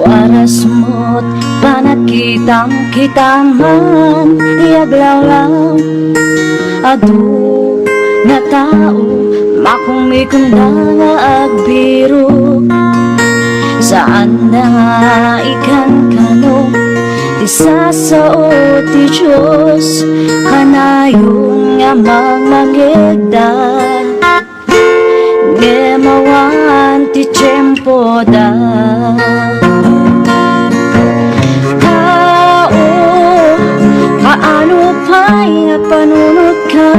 waras mo't panagkitang kitaman tiaglawlaw adu nga tao makumikunda nga agbiro saan na nga ikan kano ti sasao ti Diyos kanayong nga mangmangegda ngemawan ti tiyempo da tao paano pa'y nga panunod ka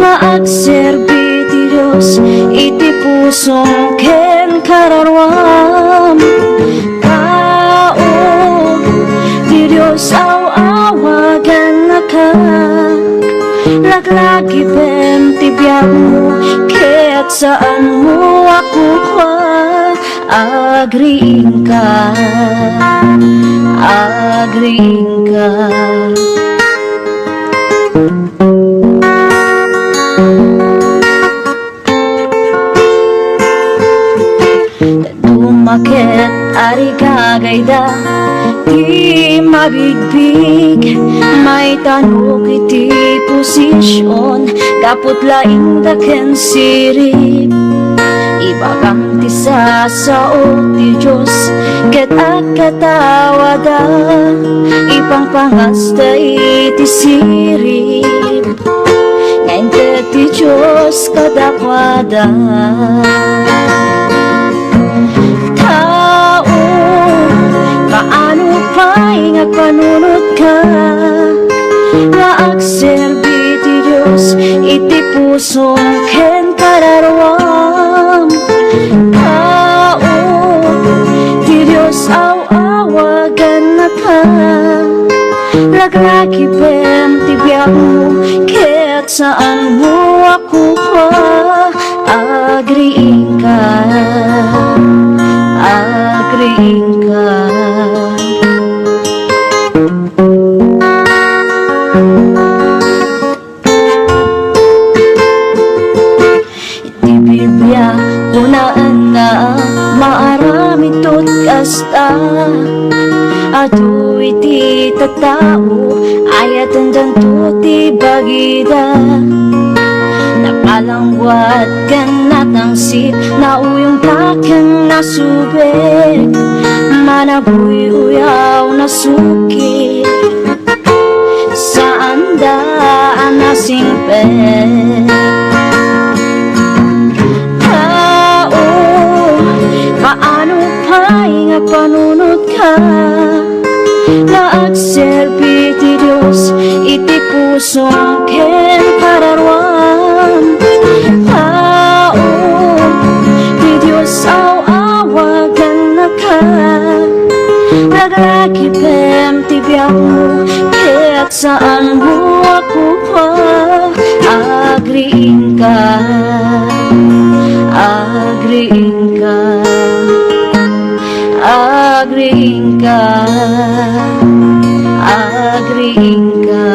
maagserbi ti Diyos iti pusong ken kararwam tao ti Diyos awagan na ka laglagi ben ti biyag mo ket saan mo ako kwa agriing ka agriing ka dumaket ari gagayda di mabigbig may tanong iti posisyon kaput laing daken sirip ibagang ti sasao ti Diyos ket agkatawada ipang pangasta iti sirip ngayon ket ti Diyos kadakwada paano pa'y nga panunod ka nga agserbi ti Diyos iti pusong ken kararwam tao ti Diyos awagan na ka laglagi ben ti biyag mo ket saan mo ako pa agriing ka agriing ka iti Biblia unaan na maarami tot kasta adu iti tattao ayatan danto ti bagida napalangwat kan natangsit na uyong taken nasubek manabuy uyaw na suki saan daan nasingpet tao paano pa'y nga panunod ka nga agserbi ti Diyos iti pusong ken kararwam tao ti Diyos awagan na ka laglagi ben ti biyag mo ket saan mo ako pa agriing ka agriing ka agriing ka agriing ka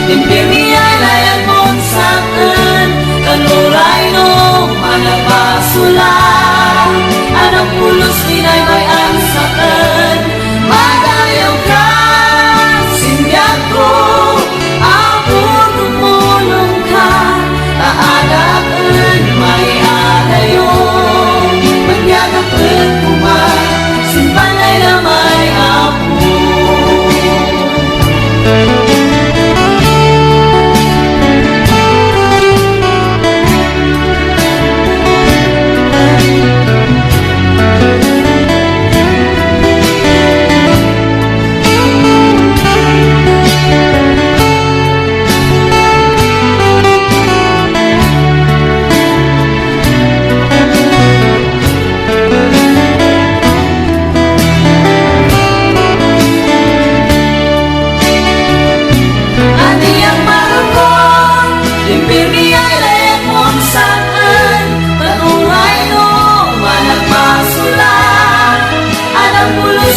Impirmiay layan mong saan, kanuray no manabasula. Anang pulos inay bayan saan, madayaw ka, sinyak ko. Ako tumulong ka, taadakan may adayo. Magyagakan kumay, simpanay na may apo.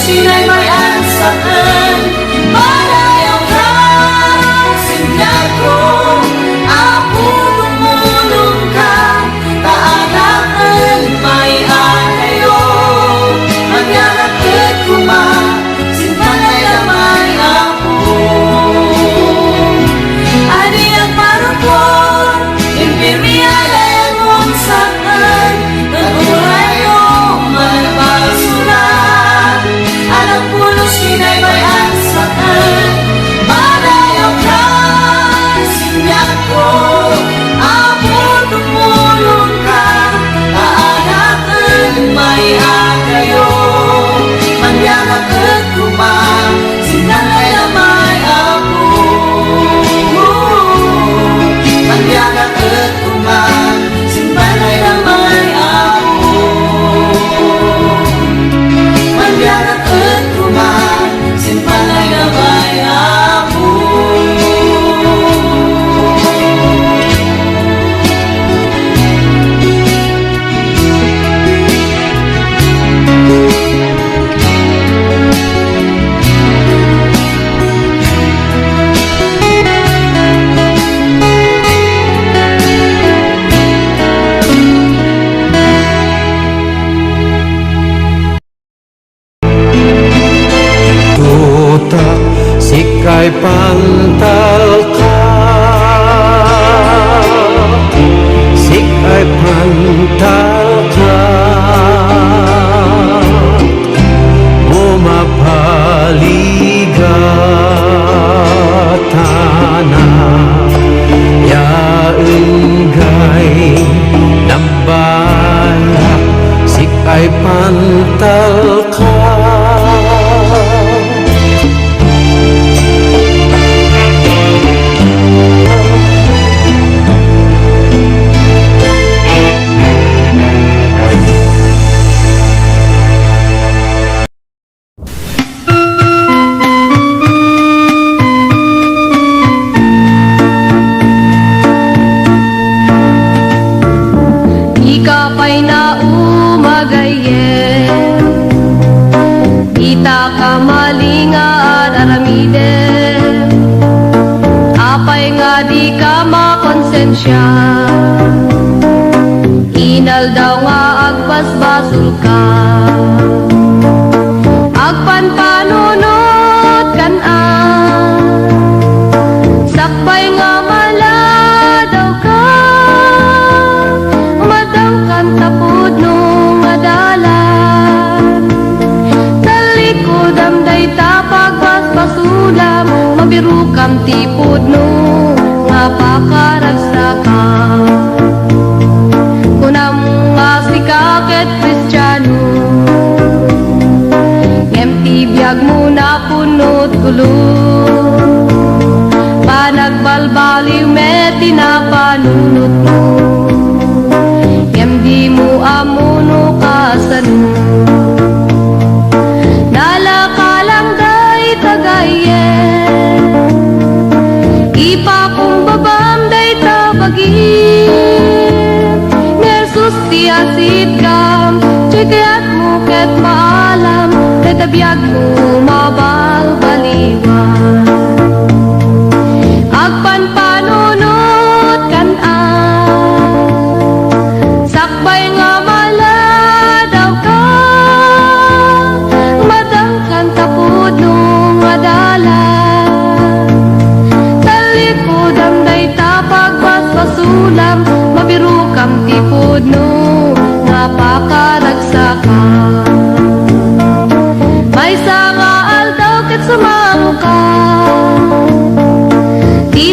Sinay may ansakan, malayaw ka, sinyak ko. Ako tumulong ka, taadakan may adayo. Magyarakat kuma, simpanay na may apo. Adi ang parapon, impirmialayan mong saan, naguray mo, malabasulat. Alam pulos sinay bayan saan, madayaw ka, sinyak ko. Ako tumulong ka, taadakan may adayo. Magyarakat kuma, sinalay na may apo. Magyarakat kuma, simpanay na may apo. Magyarakat kuma, simpanay na may apo. Sikay pantal ka, sikay pantal ka, bumapaligatan yaenggay nambaya, sikay pantal ka. Ikapay na umagaye, ita ka malingaan aramide. Apay nga di ka makonsensya, inal daw nga agbasbasul ka. Agpanpanunot kan-an, sakbay nga mala daw ka. Umadangkan tapod nung adalan, talikod amday tapagbasbasulam, mabirukam tipod nung nga pakaragsa. Kunam nga sikaket Kristiyano, empty biyag mo na punot gulo. Panagbalbaliw met tinapanunot mo, di mo amuno kasano. Nalakalang day tagaye, ipakumbabam day tabagi. Nersus tiasit kam, tiyat mo ket maalam, tetabiyag mo mabalbaliwan. Agpa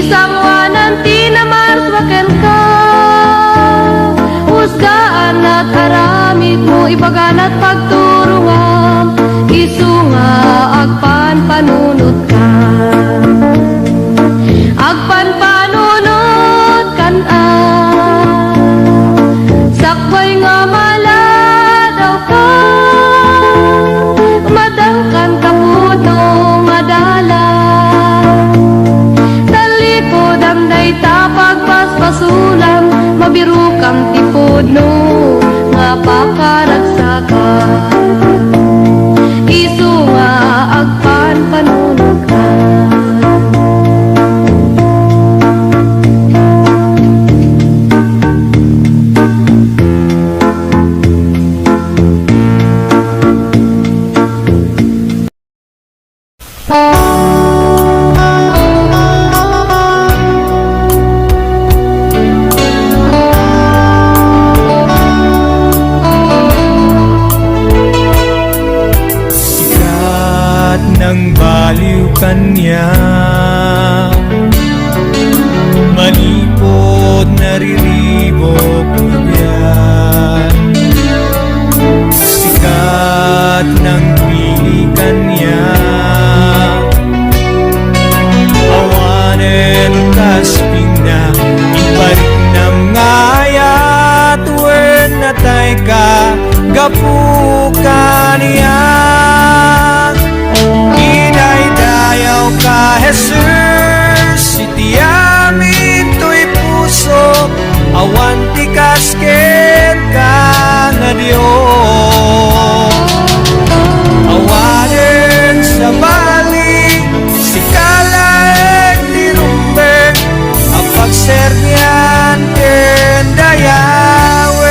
Isangwanan tinamars waken ka, husgaan at aramid mo ibagan at pagturuan, isunga agpan panunot ka. Agpan panunot kan sakbay nga maladaw ka, madangkan ka puno madala. Talikod ang dayta pagpaspasulan, mabiru kang tipod no nga pakaragsakan. Isu nga agpan panunod ka. Sikat ng baliw kanya, manipod nariribok yan. Sikat ng pili kanya, awanen kasping na iparik ng ngayat, wen natay ka gapukan niya. Idaydayaw ka Jesus, itiamin to'y puso, awan ti kasket ka nga Diyos. Awanen sa bali, si kalaeng di rumbeng, ang pagsernian ken dayawen.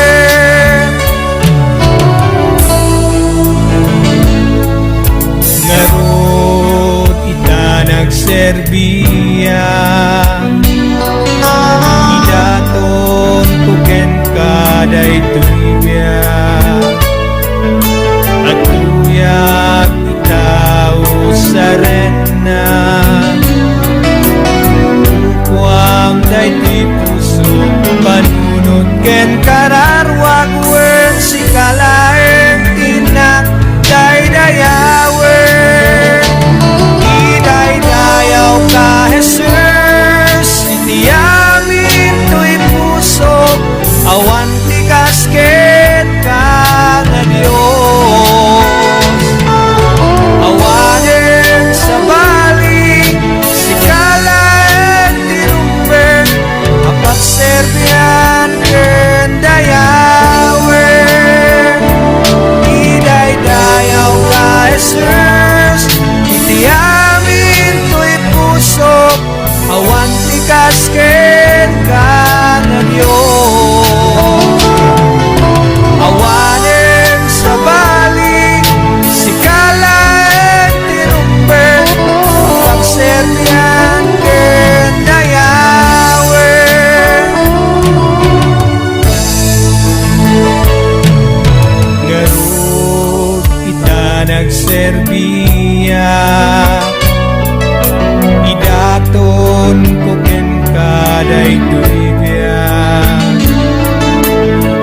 Ngarot ita nagserbiya, idaton tuken kaday tuibya, at tuyak itaw sa rena. Ukwam day ti puso, panunod ken kararwag wen si kalaeng tinak daydayawen. Idaydayaw ka Jesus, itiamin to'y puso, awan ti kasket ka nga Diyos. Awanen sa bali, si kalaeng ti rumbeng, apagserbian ken dayawen. Idaydayaw ka Jesus, itiamin to'y puso, awan ti kasket ka nga Diyos. Awanen sa bali, si kalaeng ti rumbeng, pagserbian ken dayawen. Ngarot ita nagserbiya, idaton ko ken kaday tuibya,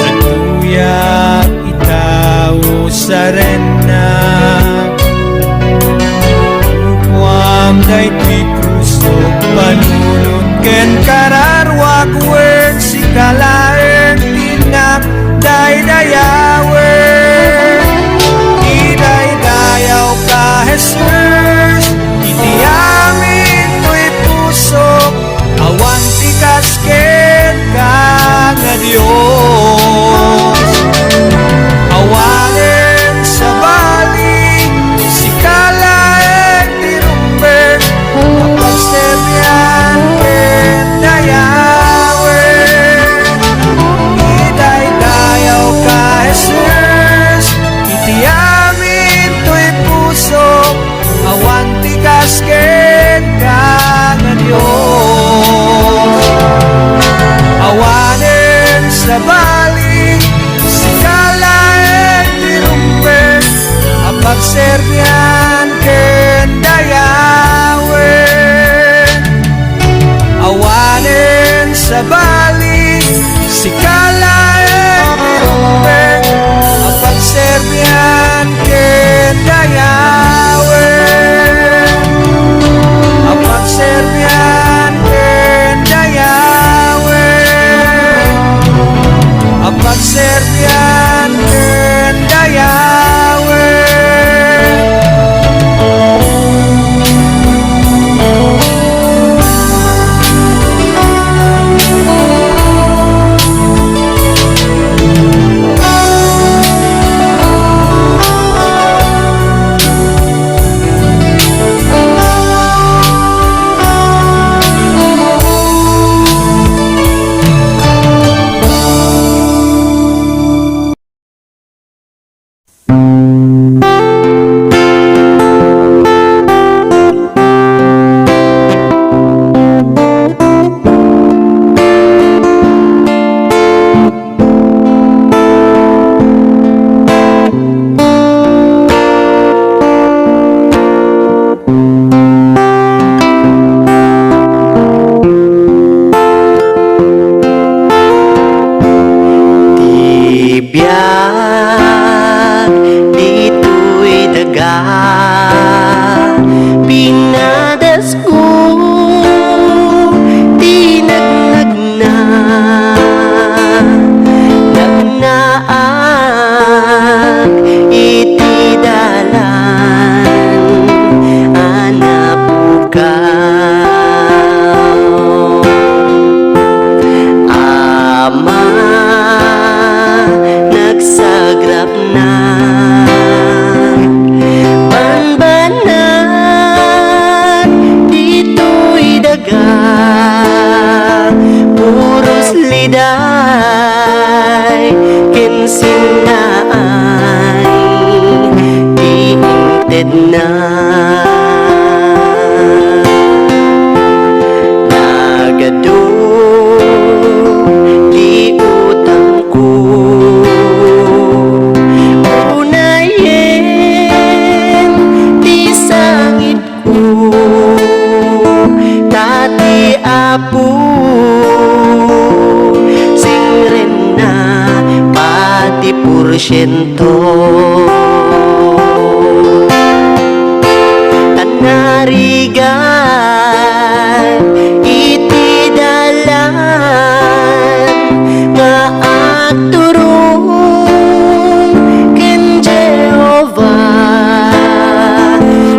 at tuyak itaw sa rena. Ukwam day ti puso, panunod ken kararwag wen si kalaeng tinak daydayawen. Idaydayaw ka Jesus, itiamin to'y puso, awan ti kasket ka nga Diyos. Awanen sa bali, si kalaeng ti rumbeng, apagserbian ken dayawen. Idaydayaw ka Jesus, itiamin to'y puso, awan ti kasket ka nga Diyos. Awanen sa sabali si kalaeng apat serbian ken dayawen apat serbian ken dayawen apat serbian ken dayawen. Tibiyag dito'y daga pinadas ko tinagnag na nagnaag iti dalan anapukaw ama nagsagrap na banbanat dito'y daga puros liday kinsinay diinted na nagado di utang ko unayen di sangit ko tati apo singren na pati porsyento tanarigan iti dalan nga aturong ken Jehovah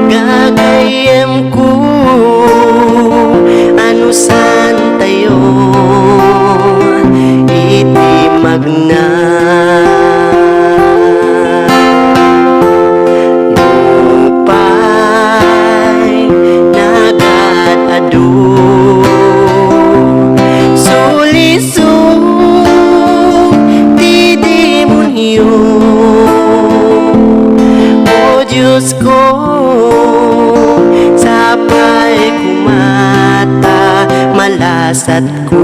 gagayem ko ano san tayo iti magna lupay nagadado suliso di demonyo o Diyos ko sapay kumata malasat ko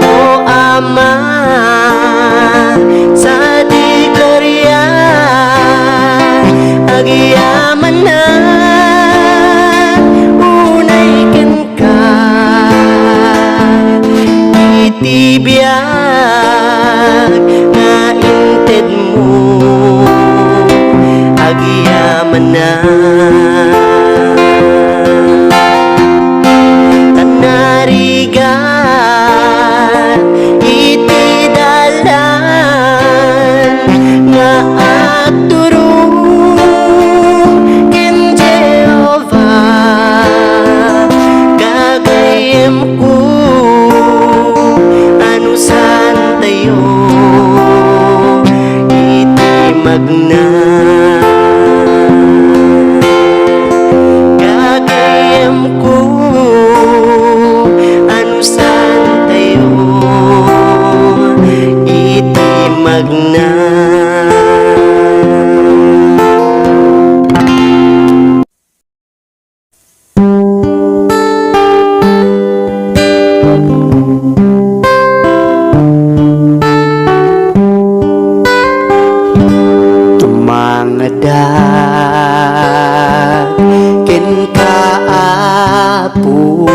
o Ama sa di gloria agyaman na unay ken ka itibiyag nga inted mo agyaman na tanarigan iti dalan nga agturong ken Jehovah gagayem ko ano san tayo iti magna apo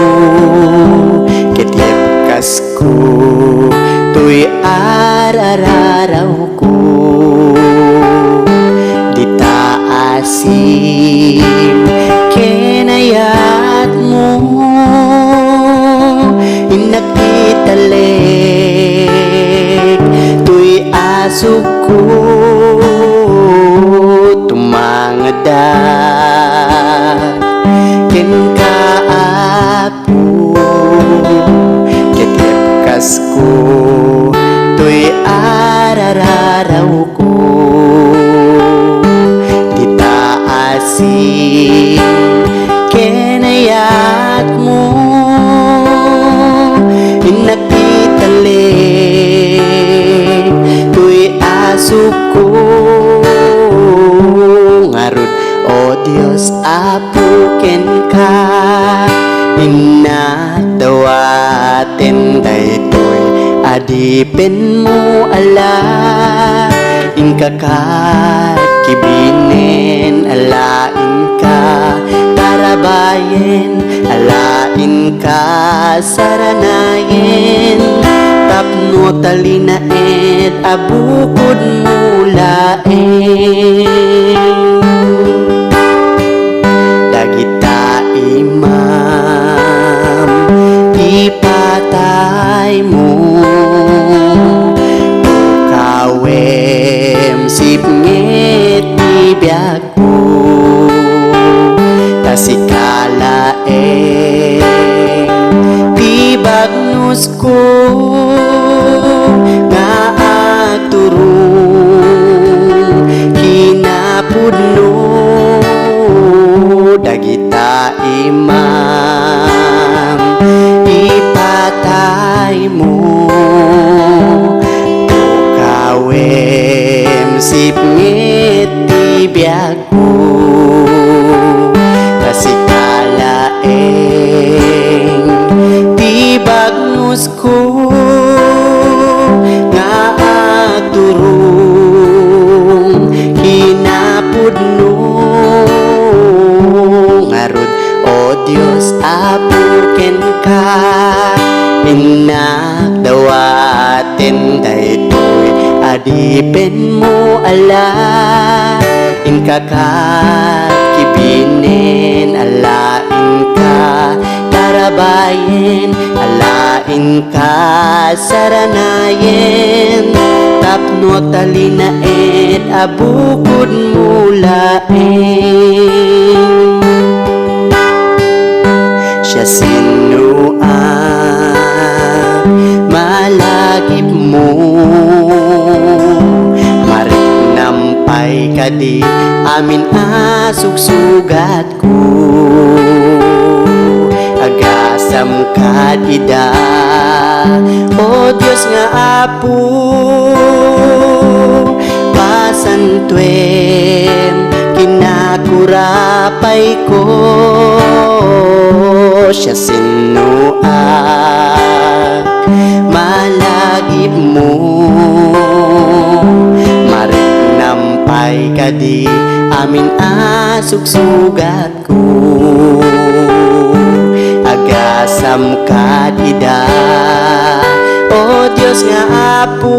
Ketiap kasku Tuy arararaw ko Di taasim Kinayat mo Inakitalik Tuy asok ko Tumangada Ken kaapo Ketiap kasku Tuy arararaw ko Di taasim Kinayat mo Inakitalik Tuy asok ko Ngarud o Diyos apo ken ka Inadawaten daytoy adipin mo ala Ingkakat kibinen alain ka Tarabayen alain ka saranayen Tapno talinaed abukod mulaen Dagita imam ipatay mo Kawem sipngit ibiyag ko Tasikalaeng Tibagnus ko Nga agturong Kinapudno Dagita imam Ipatay mo Kawem sipngit ibiyag ko Tasikalaeng Tibagnus ko Nga agturong Kinapudno Ngarud o Diyos apo ken ka Inakdawaten daytoy adipin mo ala Ingkakat kibinen alain ka Tarabayen alain ka saranayen Tapno talinaed abukod mulaen Siya sinua malagip mo Marik nampay kadi amin asugsugat ko Agasam kadida O Diyos nga apo Pasantuem kinakurapay ko Siya sinua malagip mo Marik nampay kadi amin asugsugat ko Agasam kadida O Diyos nga apo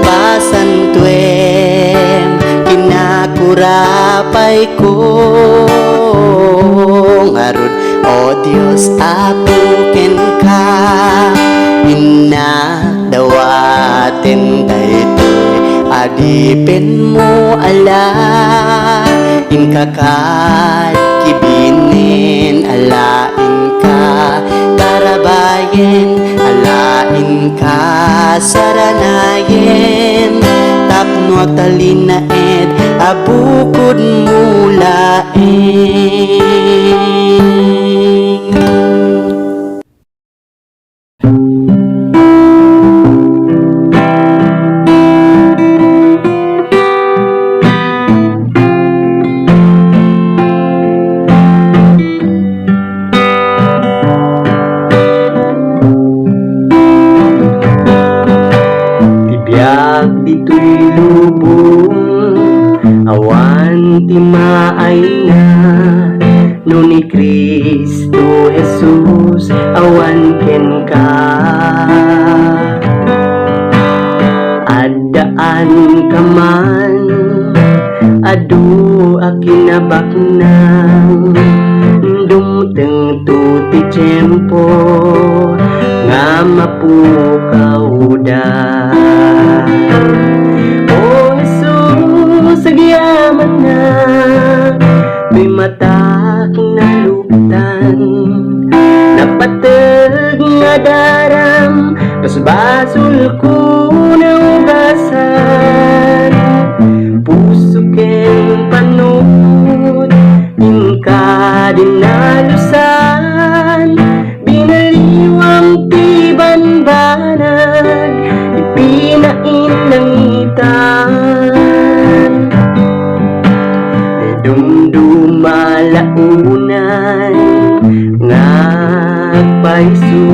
Pasantuem kinakurapay ko Ngarud o Diyos apo ken ka Inakdawaten daytoy adipin mo ala Ingkakat kibinen alain ka Tarabayen alain ka saranayen Tapno talinaed abukod mulaen dito'y lubong awan ti maay na no ni Kristo Jesus awan ken ka. Adaan ka man adu akinabaknang dumteng tuti tiyempo nga mapukaw da. O Jesus agyaman na may matak na luptan napatag nga daram kas basul ko na ugasan puso ken panut ingka dinalusan binaliwang tiban-banag ipinain langitan dumdumalaunan ngagpaisu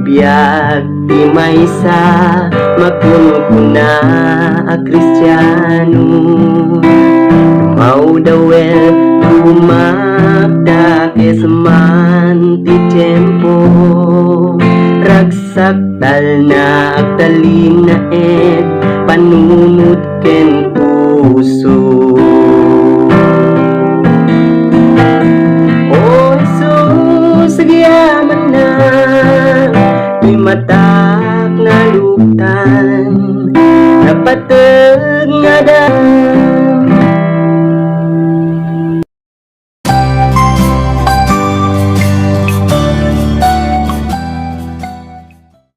biag ti maysa makunkuna a Kristiyano maudawel lumakda kesaman ti tiyempo ragsaktal na agtalin na ed panunod ken puso. O Jesus agyaman na may matak na luptan napatag nga da